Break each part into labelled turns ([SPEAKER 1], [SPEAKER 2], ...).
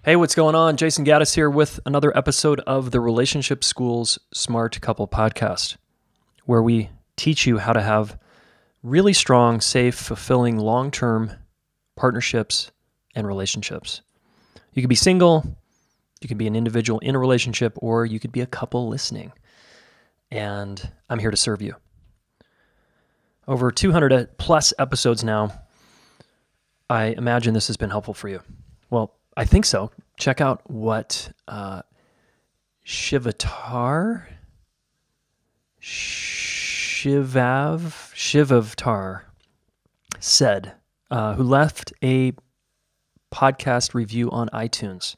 [SPEAKER 1] Hey, what's going on? Jayson Gaddis here with another episode of the Relationship School's Smart Couple podcast, where we teach you how to have really strong, safe, fulfilling, long-term partnerships and relationships. You could be single, you could be an individual in a relationship, or you could be a couple listening. And I'm here to serve you. Over 200 plus episodes now. I imagine this has been helpful for you. Well, I think so. Check out what Shivavtar said, who left a podcast review on iTunes.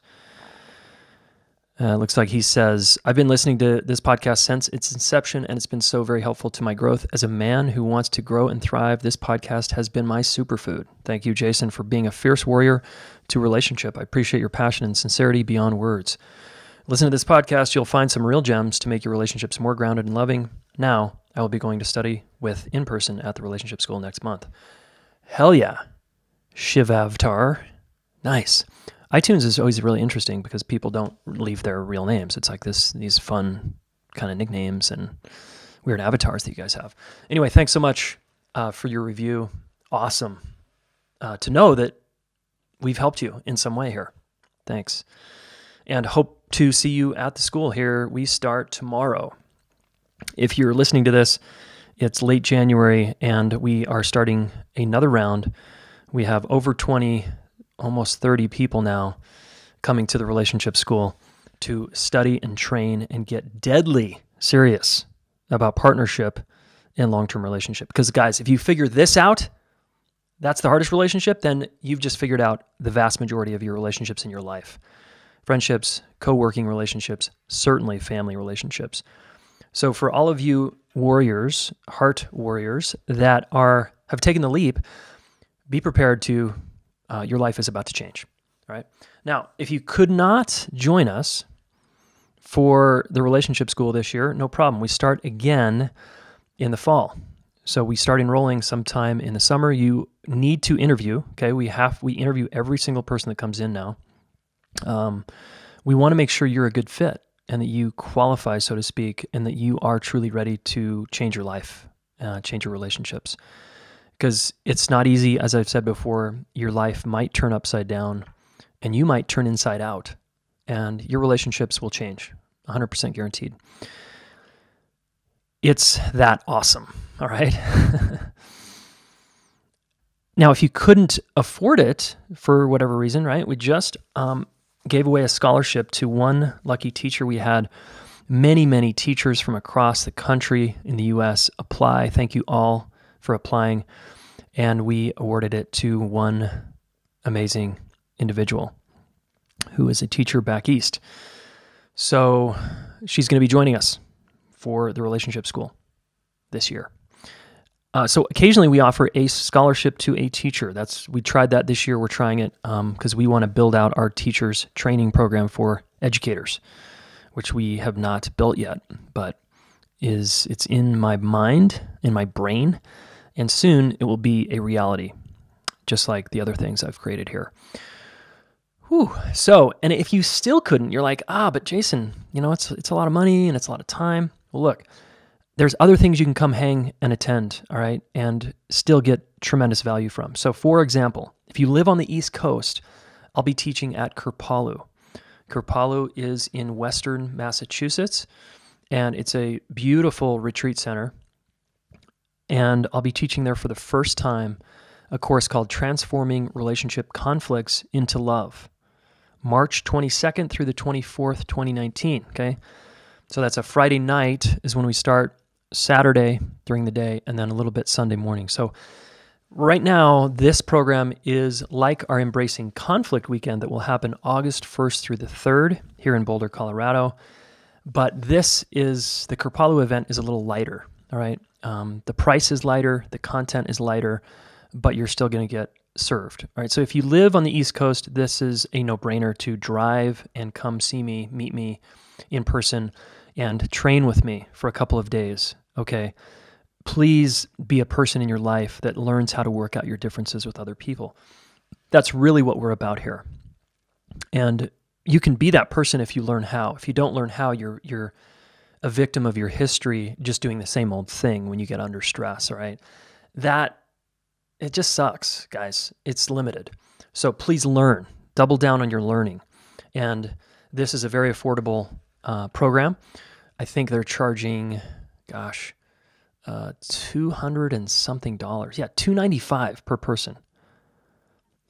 [SPEAKER 1] Looks like he says, I've been listening to this podcast since its inception, and it's been so very helpful to my growth. As a man who wants to grow and thrive, this podcast has been my superfood. Thank you, Jayson, for being a fierce warrior to relationship. I appreciate your passion and sincerity beyond words. Listen to this podcast. You'll find some real gems to make your relationships more grounded and loving. Now, I will be going to study with in person at the Relationship School next month. Hell yeah. Shivavtar. Nice. iTunes is always really interesting because people don't leave their real names. It's like these fun kind of nicknames and weird avatars that you guys have. Anyway, thanks so much for your review. Awesome to know that we've helped you in some way here. Thanks. And hope to see you at the school here. We start tomorrow. If you're listening to this, it's late January and we are starting another round. We have over 20 almost 30 people now coming to the Relationship School to study and train and get deadly serious about partnership and long-term relationship. Because guys, if you figure this out, that's the hardest relationship, then you've just figured out the vast majority of your relationships in your life. Friendships, co-working relationships, certainly family relationships. So for all of you warriors, heart warriors that have taken the leap, be prepared to your life is about to change, right? Now, if you could not join us for the Relationship School this year, no problem. We start again in the fall. So we start enrolling sometime in the summer. You need to interview, okay? We interview every single person that comes in now. We want to make sure you're a good fit and that you qualify, so to speak, and that you are truly ready to change your life, change your relationships. Because it's not easy, as I've said before, your life might turn upside down and you might turn inside out and your relationships will change, 100% guaranteed. It's that awesome, all right? Now, if you couldn't afford it for whatever reason, right, we just gave away a scholarship to one lucky teacher. We had many, many teachers from across the country in the U.S. apply. Thank you all for applying, and we awarded it to one amazing individual who is a teacher back east. So she's going to be joining us for the Relationship School this year. So occasionally we offer a scholarship to a teacher. We tried that this year. We're trying it because we want to build out our teachers training program for educators, which we have not built yet, but it's in my mind, in my brain, and soon it will be a reality, just like the other things I've created here. Whew. So, and if you still couldn't, you're like, but Jayson, it's a lot of money and it's a lot of time. Well, look, there's other things you can come hang and attend, all right, and still get tremendous value from. So, for example, if you live on the East Coast, I'll be teaching at Kripalu. Kripalu is in Western Massachusetts, and it's a beautiful retreat center. And I'll be teaching there for the first time a course called Transforming Relationship Conflicts into Love, March 22nd through the 24th, 2019, okay? So that's a Friday night is when we start, Saturday during the day, and then a little bit Sunday morning. So right now, this program is like our Embracing Conflict weekend that will happen August 1st through the 3rd here in Boulder, Colorado. But the Kripalu event is a little lighter, all right? The price is lighter, the content is lighter, but you're still going to get served. All right. So if you live on the East Coast, this is a no-brainer to drive and come see me, meet me in person, and train with me for a couple of days. Okay. Please be a person in your life that learns how to work out your differences with other people. That's really what we're about here. And you can be that person if you learn how. If you don't learn how, you're a victim of your history, just doing the same old thing when you get under stress, all right? It just sucks, guys. It's limited. So please learn. Double down on your learning. And this is a very affordable program. I think they're charging, $200 and something. Yeah, $295 per person.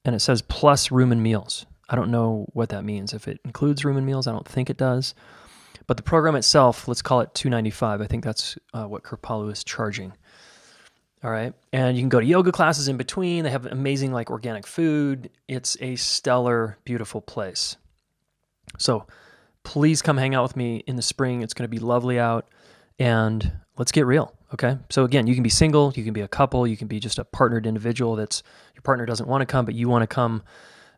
[SPEAKER 1] And it says plus room and meals. I don't know what that means. If it includes room and meals, I don't think it does. But the program itself, let's call it $295. I think that's what Kripalu is charging. All right. And you can go to yoga classes in between. They have amazing organic food. It's a stellar, beautiful place. So please come hang out with me in the spring. It's going to be lovely out. And let's get real. Okay. So again, you can be single, you can be a couple, you can be just a partnered individual that's your partner doesn't want to come, but you want to come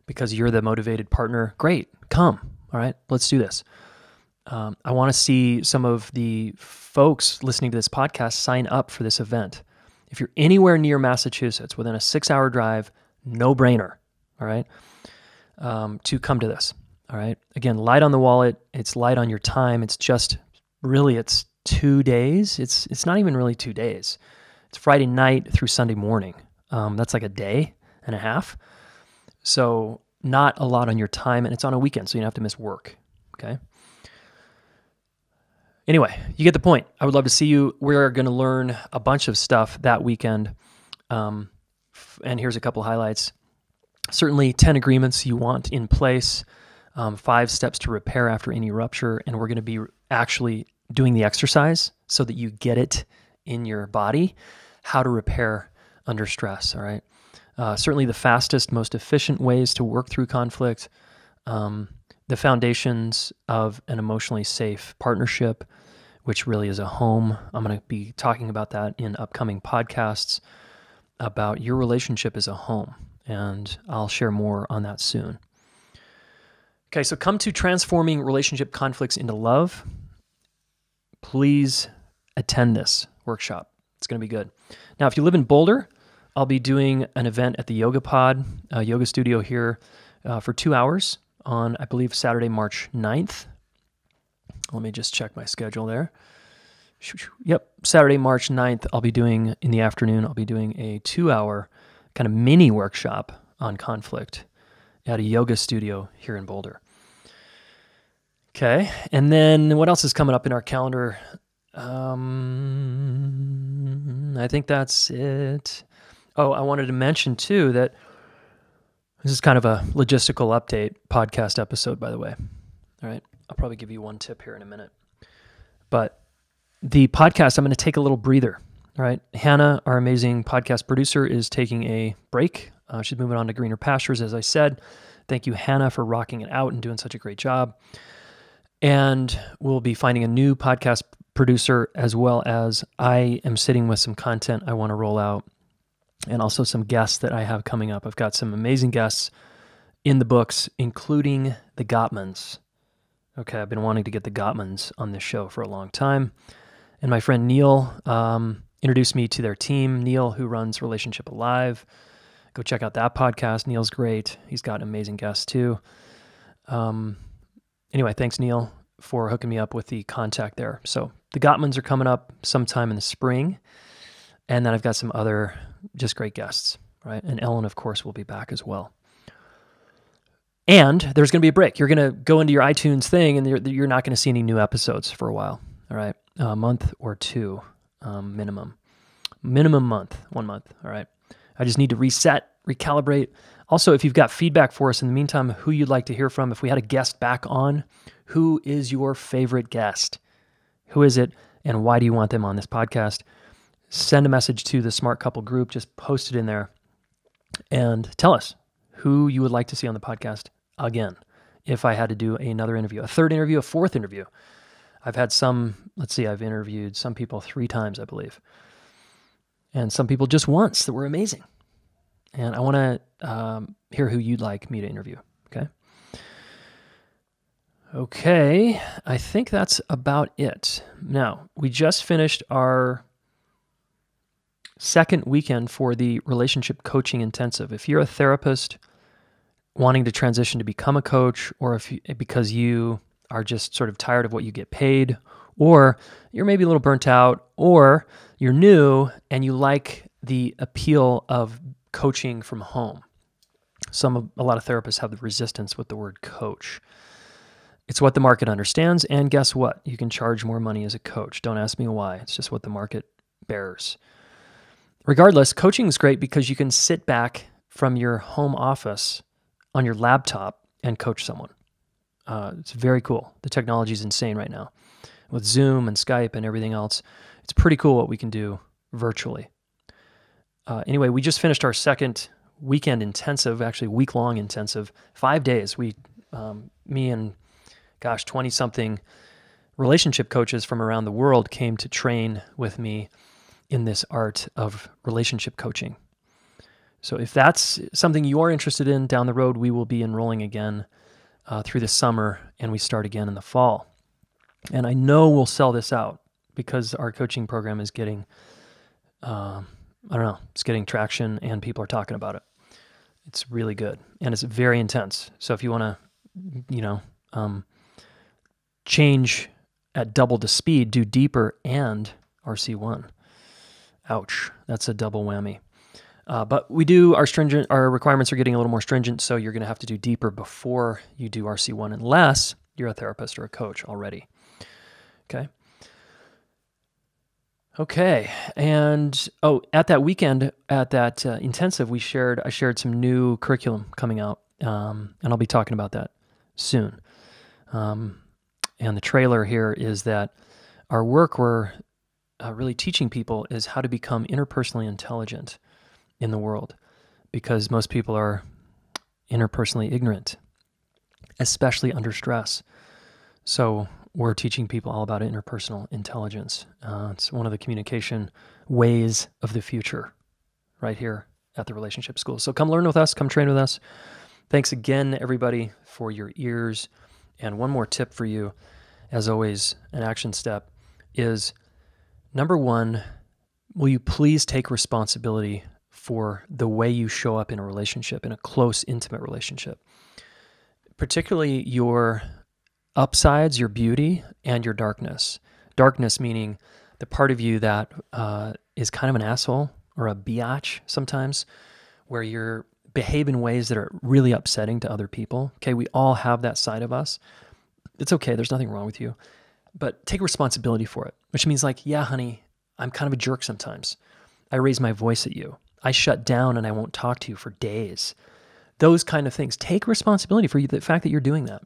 [SPEAKER 1] because you're the motivated partner. Great. Come. All right. Let's do this. I want to see some of the folks listening to this podcast sign up for this event. If you're anywhere near Massachusetts, within a 6-hour drive, no brainer. All right. To come to this. All right. Again, light on the wallet. It's light on your time. It's just really, it's 2 days. It's not even really 2 days. It's Friday night through Sunday morning. That's like a day and a half. So not a lot on your time, and it's on a weekend, so you don't have to miss work. Okay. Anyway, you get the point. I would love to see you. We're going to learn a bunch of stuff that weekend. And here's a couple highlights. Certainly 10 agreements you want in place, 5 steps to repair after any rupture, and we're going to be actually doing the exercise so that you get it in your body, how to repair under stress, all right? Certainly the fastest, most efficient ways to work through conflict, the foundations of an emotionally safe partnership, which really is a home. I'm going to be talking about that in upcoming podcasts about your relationship as a home, and I'll share more on that soon. Okay, so come to Transforming Relationship Conflicts into Love. Please attend this workshop. It's going to be good. Now, if you live in Boulder, I'll be doing an event at the Yoga Pod, a yoga studio here for 2 hours on, I believe, Saturday, March 9th. Let me just check my schedule there. Yep, Saturday, March 9th, in the afternoon, I'll be doing a 2-hour kind of mini workshop on conflict at a yoga studio here in Boulder. Okay, and then what else is coming up in our calendar? I think that's it. Oh, I wanted to mention too that this is kind of a logistical update podcast episode, by the way. All right, I'll probably give you one tip here in a minute. But the podcast, I'm going to take a little breather. All right, Hannah, our amazing podcast producer, is taking a break. She's moving on to greener pastures, as I said. Thank you, Hannah, for rocking it out and doing such a great job. And we'll be finding a new podcast producer, as well as I am sitting with some content I want to roll out and also some guests that I have coming up. I've got some amazing guests in the books, including the Gottmans. Okay, I've been wanting to get the Gottmans on this show for a long time. And my friend Neil introduced me to their team. Neil, who runs Relationship Alive. Go check out that podcast. Neil's great. He's got amazing guests too. Anyway, thanks, Neil, for hooking me up with the contact there. So the Gottmans are coming up sometime in the spring. And then I've got some other just great guests, right? And Ellen, of course, will be back as well. And there's going to be a break. You're going to go into your iTunes thing, and you're not going to see any new episodes for a while, all right? A month or two minimum. Minimum month, 1 month, all right? I just need to reset, recalibrate. Also, if you've got feedback for us in the meantime, who you'd like to hear from, if we had a guest back on, who is your favorite guest? Who is it, and why do you want them on this podcast? Send a message to the Smart Couple group. Just post it in there and tell us who you would like to see on the podcast again. If I had to do another interview, a third interview, a fourth interview. I've had I've interviewed some people 3 times, I believe. And some people just once that were amazing. And I want to hear who you'd like me to interview, okay? Okay, I think that's about it. Now, we just finished our second weekend for the Relationship Coaching Intensive. If you're a therapist, wanting to transition to become a coach, or because you are just sort of tired of what you get paid, or you're maybe a little burnt out, or you're new and you like the appeal of coaching from home. A lot of therapists have the resistance with the word coach. It's what the market understands, and guess what? You can charge more money as a coach. Don't ask me why. It's just what the market bears. Regardless, coaching is great because you can sit back from your home office on your laptop and coach someone. It's very cool. The technology is insane right now. With Zoom and Skype and everything else, it's pretty cool what we can do virtually. Anyway, we just finished our second weekend intensive, actually week-long intensive, 5 days. Me and 20-something relationship coaches from around the world came to train with me in this art of relationship coaching. So if that's something you're interested in down the road, we will be enrolling again through the summer, and we start again in the fall. And I know we'll sell this out because our coaching program is getting, it's getting traction and people are talking about it. It's really good and it's very intense. So if you want to, change at double the speed, do deeper and RC1. Ouch, that's a double whammy. But we do, our requirements are getting a little more stringent, so you're going to have to do deeper before you do RC1 unless you're a therapist or a coach already. Okay. And at that weekend, at that intensive, I shared some new curriculum coming out, and I'll be talking about that soon. And the trailer here is that our work we're really teaching people is how to become interpersonally intelligent in the world, because most people are interpersonally ignorant, especially under stress. So we're teaching people all about interpersonal intelligence. It's one of the communication ways of the future right here at the Relationship School. So come learn with us, come train with us. Thanks again, everybody, for your ears. And one more tip for you, as always, an action step is, number one, will you please take responsibility for the way you show up in a relationship, in a close, intimate relationship, particularly your upsides, your beauty, and your darkness. Darkness meaning the part of you that is kind of an asshole or a biatch sometimes, where you're behave in ways that are really upsetting to other people. Okay, we all have that side of us. It's okay, there's nothing wrong with you. But take responsibility for it, which means like, yeah, honey, I'm kind of a jerk sometimes. I raise my voice at you. I shut down and I won't talk to you for days. Those kind of things. Take responsibility for the fact that you're doing that.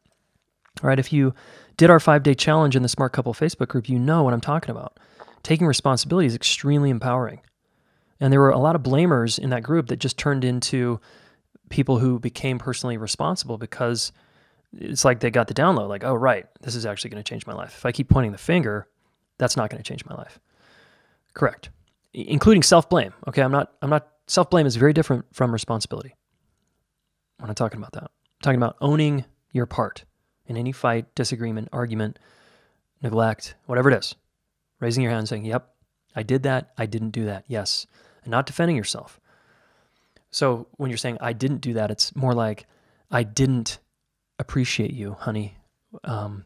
[SPEAKER 1] All right, if you did our 5-day challenge in the Smart Couple Facebook group, you know what I'm talking about. Taking responsibility is extremely empowering. And there were a lot of blamers in that group that just turned into people who became personally responsible because it's like they got the download, like, oh, right, this is actually going to change my life. If I keep pointing the finger, that's not going to change my life. Correct. Including self-blame. Okay, I'm not, self-blame is very different from responsibility. I'm not talking about that. I'm talking about owning your part in any fight, disagreement, argument, neglect, whatever it is. Raising your hand and saying, yep, I did that, I didn't do that, yes. And not defending yourself. So when you're saying, I didn't do that, it's more like, I didn't appreciate you, honey.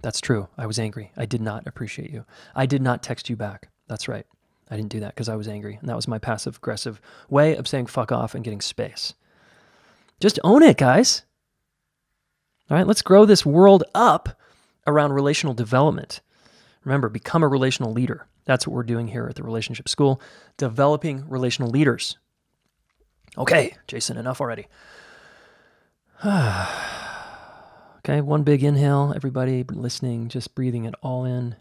[SPEAKER 1] That's true. I was angry. I did not appreciate you. I did not text you back. That's right. I didn't do that because I was angry. And that was my passive-aggressive way of saying fuck off and getting space. Just own it, guys. All right, let's grow this world up around relational development. Remember, become a relational leader. That's what we're doing here at the Relationship School, developing relational leaders. Okay, Jayson, enough already. Okay, one big inhale, everybody listening, just breathing it all in.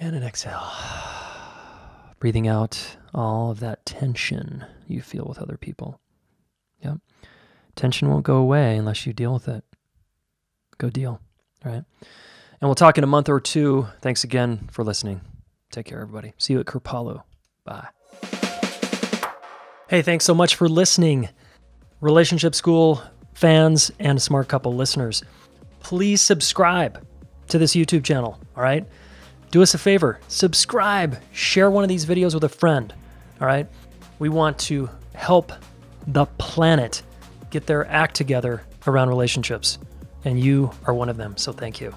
[SPEAKER 1] And an exhale. Breathing out all of that tension you feel with other people. Yep. Tension won't go away unless you deal with it. Go deal, all right? And we'll talk in a month or two. Thanks again for listening. Take care, everybody. See you at Kripalu. Bye. Hey, thanks so much for listening. Relationship School fans and Smart Couple listeners, please subscribe to this YouTube channel, all right? Do us a favor, subscribe, share one of these videos with a friend, all right? We want to help the planet get their act together around relationships. And you are one of them. So thank you.